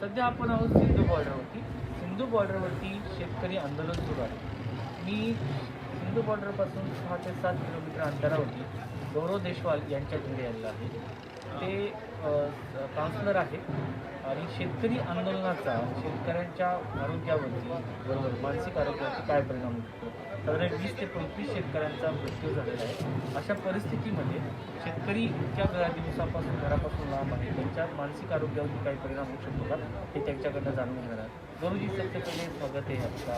सध्या आपण आहोत सिंधू बॉर्डरवरती. सिंधू बॉर्डरवरती शेतकरी आंदोलन सुरू आहे. मी सिंधू बॉर्डरपासून 6 ते 7 किलोमीटर अंतरावरती गौरव देशवाल यांच्या घरी आलेलं आहे. ते काउन्सिलर आहे आणि शेतकरी आंदोलनाचा शेतकऱ्यांच्या आरोग्यावरती बरोबर मानसिक आरोग्यावरती काय परिणाम होतो. साधारण 20 ते 25 शेतकऱ्यांचा मृत्यू झालेला आहे. अशा परिस्थितीमध्ये शेतकरी इतक्या दिवसापासून घरापासून लांब आहे, त्यांच्या मानसिक आरोग्यावरती काही परिणाम होऊ शकतो का हे त्यांच्याकडनं जाणून घेणार आहात. गुरुजी, सबसे पहले स्वागत है आपका.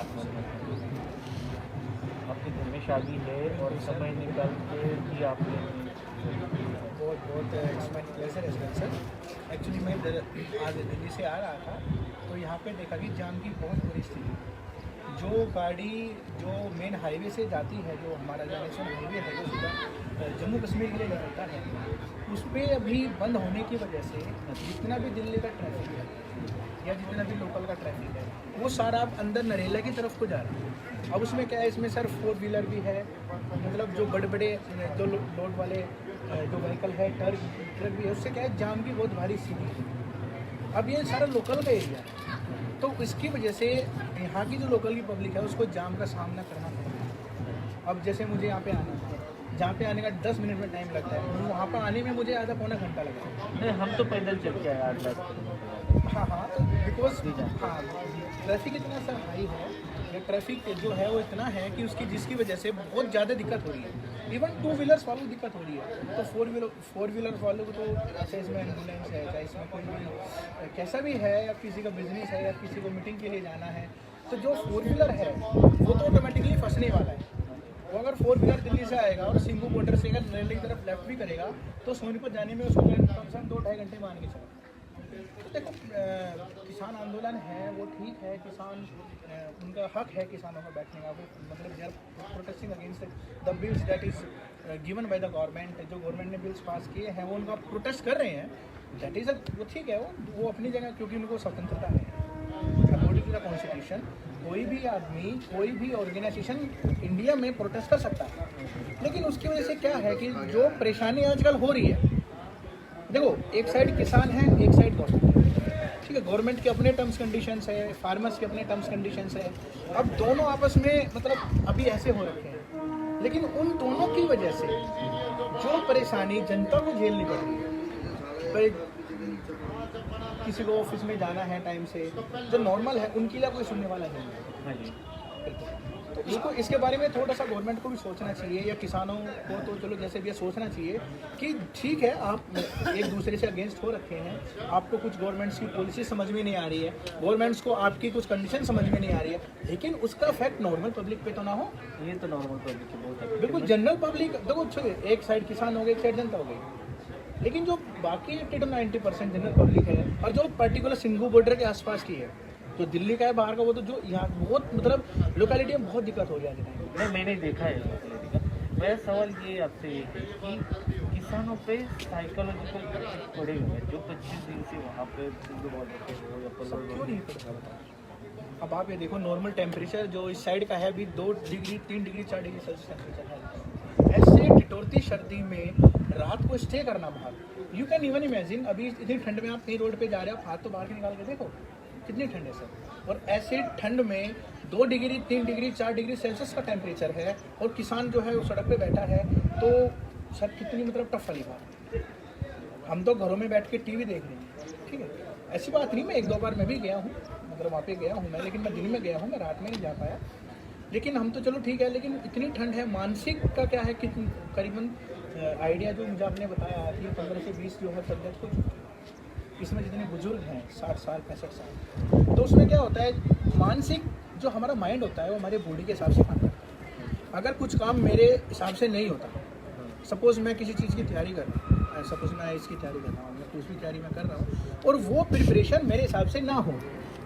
आपके घर में शादी है और समय निकाल के भी आपने बहुत it's my pleasure as well sir. Actually मैं आज दिल्ली से आ रहा था तो यहाँ पे देखा कि जाम की बहुत बुरी स्थिति. जो गाड़ी जो मेन हाईवे से जाती है, जो हमारा जो नेशनल हाईवे है, जो सीधा जम्मू कश्मीर के लिए निकलता है, उस पर अभी बंद होने की वजह से जितना भी दिल्ली का ट्रैफिक है या जितना भी लोकल का ट्रैफिक है वो सारा अब अंदर नरेला की तरफ को जा रहा है. अब उसमें क्या है, इसमें सर 4 व्हीलर भी है, मतलब जो बड़े बड़े जो लोड वाले जो व्हीकल है, ट्रक भी है, उससे क्या है जाम की बहुत भारी स्थिति है. अब ये सारा लोकल का एरिया है तो इसकी वजह से यहाँ की जो लोकल की पब्लिक है उसको जाम का सामना करना पड़ता है. अब जैसे मुझे यहाँ पे आना है, जहाँ पे आने का 10 मिनट में टाइम लगता है, वहाँ पर आने में मुझे आधा पौना घंटा लगता है. नहीं, हम तो पैदल चल के आए 8 हाँ तो बिकॉज हाँ ट्रैफिक इतना सा हाई है, या ट्रैफिक जो है वो इतना है कि उसकी जिसकी वजह से बहुत ज़्यादा दिक्कत हो रही है. इवन 2 व्हीलर्स वालों को दिक्कत हो रही है तो 4 व्हीलर्स वालों को तो चाहे इसमें एम्बुलेंस है, चाहे इसमें कोई भी कैसा भी है, या किसी का बिजनेस है, या किसी को मीटिंग के लिए जाना है, तो जो 4 व्हीलर है वो तो ऑटोमेटिकली फंसने वाला है. वो अगर 4 व्हीलर दिल्ली से आएगा और सिंघू बॉर्डर से अगर नरेला की तरफ लेफ्ट भी करेगा तो सोनीपत जाने में उसको कम से कम 2-2.5 घंटे मान के चला. तो देखो किसान आंदोलन है वो ठीक है, किसान उनका हक है किसानों का बैठने का. वो मतलब they are protesting against the bills that is given by the government. जो गवर्नमेंट ने बिल्स पास किए हैं वो उनका प्रोटेस्ट कर रहे हैं. दैट इज़ वो ठीक है, वो अपनी जगह, क्योंकि उनको स्वतंत्रता है अकॉर्डिंग टू द कॉन्स्टिट्यूशन. कोई भी आदमी, कोई भी ऑर्गेनाइजेशन इंडिया में प्रोटेस्ट कर सकता है. लेकिन उसकी वजह से क्या है कि जो परेशानी आजकल हो रही है, देखो एक साइड किसान है, एक साइड गवर्नमेंट. ठीक है, गवर्नमेंट के अपने टर्म्स कंडीशंस है, फार्मर्स के अपने टर्म्स कंडीशंस है. अब दोनों आपस में मतलब अभी ऐसे हो रखे हैं, लेकिन उन दोनों की वजह से जो परेशानी जनता को झेलनी पड़ रही है, भाई किसी को ऑफिस में जाना है टाइम से, जो नॉर्मल है उनके लिए कोई सुनने वाला नहीं है. हाँ जी. तो इसके बारे में थोड़ा सा गवर्नमेंट को भी सोचना चाहिए, या किसानों को तो चलो जैसे भी सोचना चाहिए कि ठीक है आप एक दूसरे से अगेंस्ट हो रखे हैं, आपको कुछ गवर्नमेंट्स की पॉलिसी समझ में नहीं आ रही है, गवर्नमेंट्स को आपकी कुछ कंडीशन समझ में नहीं आ रही है, लेकिन उसका इफेक्ट नॉर्मल पब्लिक पे तो ना हो. ये तो नॉर्मल पब्लिक की बहुत है. बिल्कुल जनरल पब्लिक देखो, एक साइड किसान हो गए, एक साइड जनता हो गई, लेकिन जो बाकी 80 to 90% जनरल पब्लिक है, और जो पर्टिकुलर सिंघू बॉर्डर के आसपास की है, तो दिल्ली का है, बाहर का, वो तो जो यहाँ बहुत मतलब लोकेलिटी में बहुत दिक्कत हो जाती है. नहीं, मैंने देखा है लोकेलिटी का. मेरा सवाल ये आपसे ये है कि किसानों पे साइकोलॉजिकल इफेक्ट पड़े हुए हैं जो 25 दिन से वहाँ पे सिंधु बॉर्डर पे हो या क्यों पल्लव. नहीं पड़ता बताओ. अब आप ये देखो, नॉर्मल टेम्परेचर जो इस साइड का है अभी 2 degree 3 degree 4 degree Celsius temperature है. ऐसे टिटोरती सर्दी में रात को स्टे करना बाहर, यू कैन इवन इमेजिन. अभी इतनी ठंड में आप कहीं रोड पे जा रहे हो, आप हाथ तो बाहर के निकाल के देखो कितनी ठंड है सर. और ऐसे ठंड में 2 डिग्री 3 डिग्री 4 डिग्री सेल्सियस का टेम्परेचर है, और किसान जो है वो सड़क पे बैठा है, तो सर कितनी मतलब टफ वाली बात. हम तो घरों में बैठ के टीवी देख रहे हैं. ठीक है, ऐसी बात नहीं, मैं 1-2 बार मैं भी गया हूँ, मतलब वहाँ पे गया हूँ मैं, लेकिन मैं दिन में गया हूँ, मैं रात में नहीं जा पाया. लेकिन हम तो चलो ठीक है, लेकिन इतनी ठंड है, मानसिक का क्या है कि करीबन आइडिया जो मुझे आपने बताया कि 15 से 20 जो है सब्जेक्ट हो चुकी है. इसमें जितने बुजुर्ग हैं 60 साल 65 साल, तो उसमें क्या होता है, मानसिक जो हमारा माइंड होता है वो हमारे बॉडी के हिसाब से काम करता है. अगर कुछ काम मेरे हिसाब से नहीं होता, सपोज़ मैं किसी चीज़ की तैयारी कर रहा हूँ, सपोज़ मैं इसकी तैयारी कर रहा हूँ, मैं दूसरी तैयारी मैं कर रहा हूँ, और वो प्रिपरेशन मेरे हिसाब से ना हो,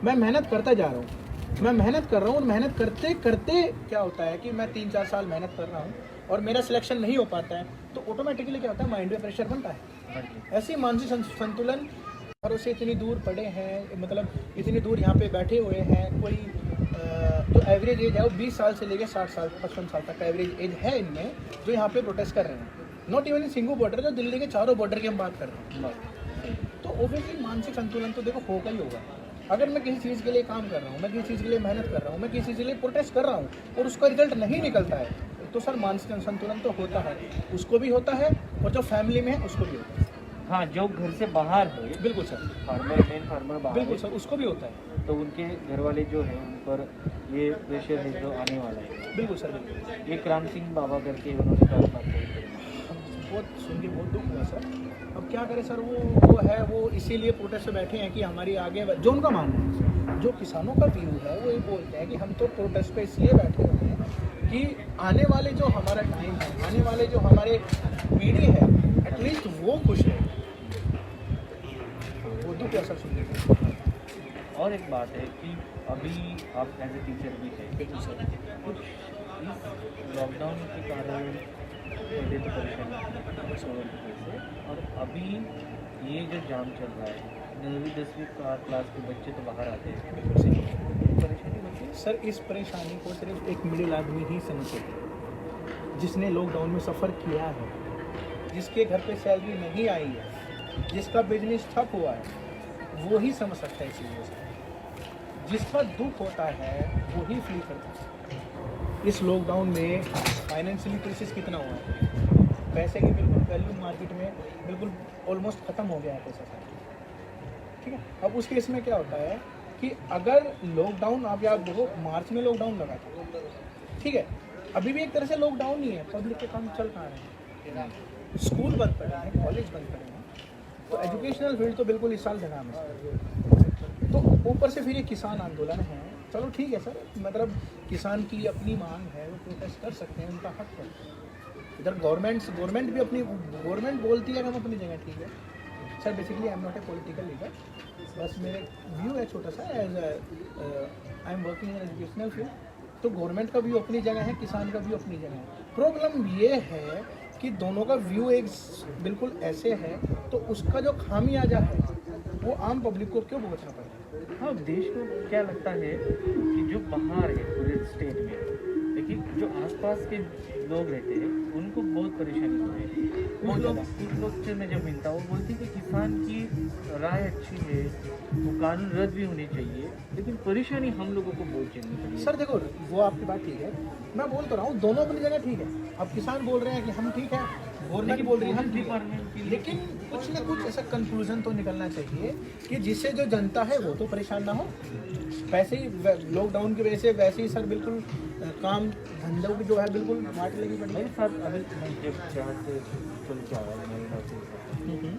मैं मेहनत करता जा रहा हूँ, मैं मेहनत कर रहा हूँ, और मेहनत करते करते क्या होता है कि मैं 3-4 साल मेहनत कर रहा हूँ और मेरा सिलेक्शन नहीं हो पाता है, तो ऑटोमेटिकली क्या होता है, माइंड में प्रेशर बनता है. ऐसे मानसिक संतुलन और उससे इतनी दूर पड़े हैं, मतलब इतनी दूर यहाँ पे बैठे हुए हैं. कोई जो एवरेज एज है वो 20 साल से लेकर 60 साल 55 साल तक का एवरेज एज है इनमें, जो यहाँ पे प्रोटेस्ट कर रहे हैं. Not even in Singhu border, जो दिल्ली के चारों बॉर्डर की हम बात कर रहे हैं. तो ओबियसली मानसिक संतुलन तो देखो होगा ही होगा। अगर मैं किसी चीज़ के लिए काम कर रहा हूँ, मैं किसी चीज़ के लिए मेहनत कर रहा हूँ, मैं किसी चीज़ के लिए प्रोटेस्ट कर रहा हूँ और उसका रिजल्ट नहीं निकलता है, तो सर मानसिक संतुलन तो होता है, उसको भी होता है और जो फैमिली में है उसको भी होता है। हाँ, जो घर से बाहर है, बिल्कुल सर, मेन फार्मर बाहर बिल्कुल है, सर, उसको भी होता है। तो उनके घर वाले जो हैं उन पर ये प्रेशर है जो आने वाला है। बिल्कुल सर, बिल्कुल। ये क्रांत सिंह बाबा करके उन्होंने कहा था। बहुत सुन के बहुत दुख हुआ सर। अब क्या करें सर, वो इसीलिए प्रोटेस्ट पे बैठे हैं कि हमारी आगे जो उनका मानना है, जो किसानों का व्यू है वो ये बोलते हैं कि हम तो प्रोटेस्ट पे इसलिए बैठे हुए हैं कि आने वाले जो हमारा टाइम है, आने वाले जो हमारे पीढ़ी है, एटलीस्ट वो खुश रहे। वो दुख है सर सुनने को। और एक बात है कि अभी आप एज ए टीचर भी हैं, बिल्कुल सर, कुछ इस लॉकडाउन के कारण पहले तो परेशानी से, और अभी ये जो जाम चल रहा है, 9वीं 10वीं क्लास के बच्चे तो बाहर आते हैं, बिल्कुल सही। परेशानी होती है। सर इस परेशानी को सिर्फ एक मिडिल आदमी ही समझ सकता है, जिसने लॉकडाउन में सफ़र किया है, जिसके घर पे सैलरी नहीं आई है, जिसका बिजनेस ठप हुआ है, वो ही समझ सकता है इस चीज़ को। जिसका दुख होता है वो ही फील करता है। इस लॉकडाउन में फाइनेंशियली क्राइसिस कितना हुआ है, पैसे की बिल्कुल वैल्यू मार्केट में बिल्कुल ऑलमोस्ट ख़त्म हो गया है पैसा सारा, ठीक है। अब उस केस में क्या होता है कि अगर लॉकडाउन आप याद देखो, मार्च में लॉकडाउन लगा था, ठीक है, अभी भी एक तरह से लॉकडाउन ही है, पब्लिक के काम चल कहाँ रहे हैं, स्कूल बंद पड़े हैं, कॉलेज बंद पड़े हैं, तो एजुकेशनल फील्ड तो बिल्कुल इस साल धड़ाम है। तो ऊपर से फिर ये किसान आंदोलन है, चलो ठीक है सर, मतलब किसान की अपनी मांग है, वो प्रोटेस्ट कर सकते हैं, उनका हक है। इधर गवर्नमेंट भी अपनी गवर्नमेंट बोलती है कि हम अपनी जगह ठीक है sir. Basically I am not a political leader, बस मेरे व्यू है छोटा सा, as I am working in educational field. तो गवर्नमेंट का व्यू अपनी जगह है, किसान का व्यू अपनी जगह है। प्रॉब्लम ये है कि दोनों का व्यू एक बिल्कुल ऐसे है, तो उसका जो खामियाजा है वो आम पब्लिक को क्यों भुगतना पड़ता है। हाँ, देश को क्या लगता है कि जो बाहर है पूरे स्टेट में, लेकिन जो आसपास के लोग रहते हैं उनको बहुत परेशानी हो रही है। कुछ लोग से मैं जब मिलता हूँ बोलती कि किसान की राय अच्छी है, वो कानून रद्द भी होनी चाहिए, लेकिन परेशानी हम लोगों को बहुत झेलनी पड़ी है। सर देखो, वो आपकी बात ठीक है, मैं बोल तो रहा हूँ दोनों अपनी जगह ठीक है। अब किसान बोल रहे हैं कि हम ठीक है, गवर्नमेंट बोल रही है हम ठीक है, लेकिन कुछ ना कुछ ऐसा कंक्लूजन तो निकलना चाहिए कि जिससे जो जनता है वो तो परेशान ना हो। वैसे ही लॉकडाउन की वजह से वैसे ही सर बिल्कुल काम धंधों की जो है बिल्कुल मार्ट लगी पड़ी है। मेरे साथ अभी मैं जब जहाँ से चल के आया मेरी नौकरी,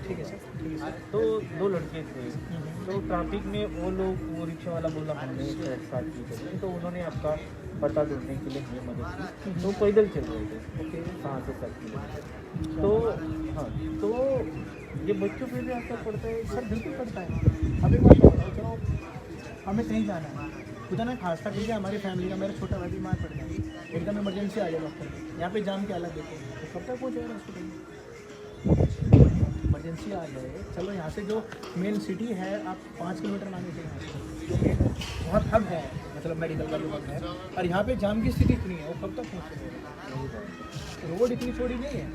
ठीक है सर, ठीक है सर। तो 2 लड़के थे, तो ट्रैफिक में वो रिक्शा वाला बोला हमने साथ की करी, तो उन्होंने आपका पता ढूंढने के लिए हमें मदद की। तो पैदल चल रहे थे, ओके, 5 से 7 किलोमीटर। तो हाँ, तो ये बच्चों पे भी असर पड़ता है सर, बिल्कुल पड़ता है। अभी मैं बताऊँ, चलो हमें कहीं जाना है, खुदा ना खास्ता कीजिए हमारी फैमिली का मेरा छोटा भाई बीमार पड़ गया, एकदम इमरजेंसी आ जाए डॉक्टर, यहाँ पे जाम के हालत देखो, तो कब तक पहुँचेगा हॉस्पिटल में। इमरजेंसी आ जाए, चलो यहाँ से जो मेन सिटी है आप 5 किलोमीटर मांगे थे, यहाँ से बहुत हब है, मतलब मेडिकल का जो हब है, और यहाँ पे जाम की स्थिति इतनी है, वो कब तक पहुँचेगा। रोड इतनी छोड़ी नहीं है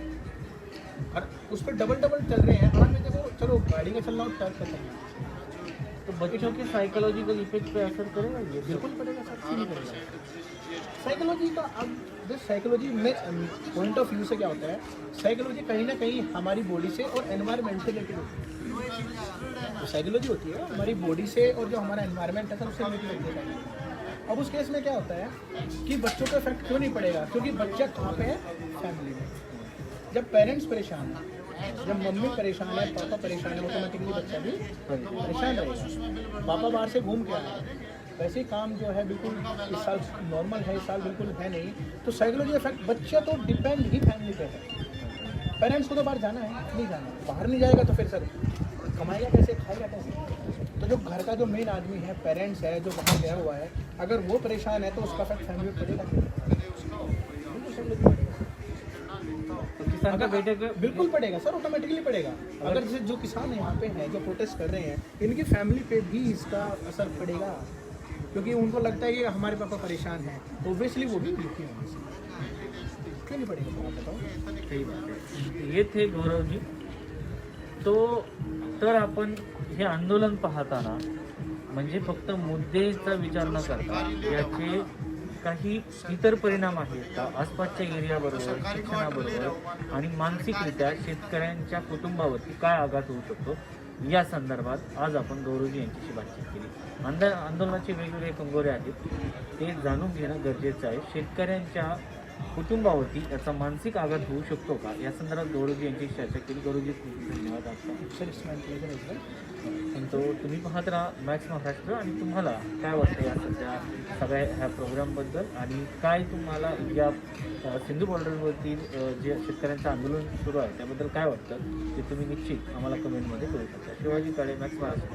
और उस पर डबल चल रहे हैं। हाँ, में देखो, चलो गाड़ी का चलना और ट्रक का चलना, तो बच्चों के साइकोलॉजिकल इफेक्ट पे असर करेगा ये? बिल्कुल पड़ेगा सर, क्यों नहीं पड़ेगा। साइकोलॉजी का अब जैसे साइकोलॉजी में पॉइंट ऑफ व्यू से क्या होता है, साइकोलॉजी कहीं ना कहीं हमारी बॉडी से और एनवायरनमेंट से रिलेटेड होती है। तो साइकोलॉजी होती है हमारी बॉडी से, और जो हमारा एनवायरनमेंट है सर उससे रिलेटेड होती है। अब उस केस में क्या होता है कि बच्चों का इफेक्ट क्यों नहीं पड़ेगा, क्योंकि बच्चा कहाँ पे है, फैमिली में। जब पेरेंट्स परेशान हैं, जब मम्मी परेशान है, पापा परेशान है, ऑटोमेटिकली बच्चा भी परेशान रहेगा। पापा बाहर से घूम के आए, वैसे ही काम जो है बिल्कुल इस साल नॉर्मल है, इस साल बिल्कुल है नहीं, तो साइकोलॉजी इफेक्ट बच्चा तो डिपेंड ही फैमिली पे है। पेरेंट्स को तो बाहर जाना है, नहीं जाना, बाहर नहीं जाएगा तो फिर सर कमाएगा कैसे, खाएगा कैसे। तो जो घर का जो मेन आदमी है, पेरेंट्स है, जो बाहर गया हुआ है, अगर वो परेशान है तो उसका इफेक्ट फैमिली पर पड़ेगा। किसान का बेटे को बिल्कुल पड़ेगा सर, ऑटोमेटिकली पड़ेगा। अगर जैसे जो किसान यहाँ पे हैं, जो प्रोटेस्ट कर रहे हैं, इनकी फैमिली पे भी इसका असर पड़ेगा, क्योंकि उनको लगता है कि हमारे पापा परेशान हैं, ऑब्वियसली वो भी दुखी होंगे। क्यों नहीं पड़ेगा, तो आप बताओ। सही बात है। ये थे गौरव जी, तर आपण हे आंदोलन पाहताना म्हणजे फक्त मुद्देचा विचार न करता याचे काही इतर परिणाम आहेत का आसपासच्या एरियाबरोबर, शिक्षणाबरोबर आणि मानसिकरित्या शेतकऱ्यांच्या कुटुंबावरती काय आघात होऊ शकतो या संदर्भात आज आपण गौरवजी यांच्याशी बातचीत केली. आंदोलनाचे वेगवेगळे कंगोरे आहेत ते जाणून घेणं गरजेचं आहे. शेतकऱ्यांच्या कुटुंबावरती याचा मानसिक आघात होऊ शकतो का या संदर्भात गौरवजी यांची चर्चा केली. गौरवजी खूप धन्यवाद आपला. तो तुम्ही पाहत राहा मॅक्स महाराष्ट्र. आणि तुम्हाला काय वाटतं या सध्या सगळ्या ह्या प्रोग्रामबद्दल आणि काय तुम्हाला या सिंधू बॉर्डरवरती जे शेतकऱ्यांचं आंदोलन सुरू आहे त्याबद्दल काय वाटतं ते तुम्ही निश्चित आम्हाला कमेंटमध्ये कळू शकता. शिवाजी काळे, मॅक्स महाराष्ट्र.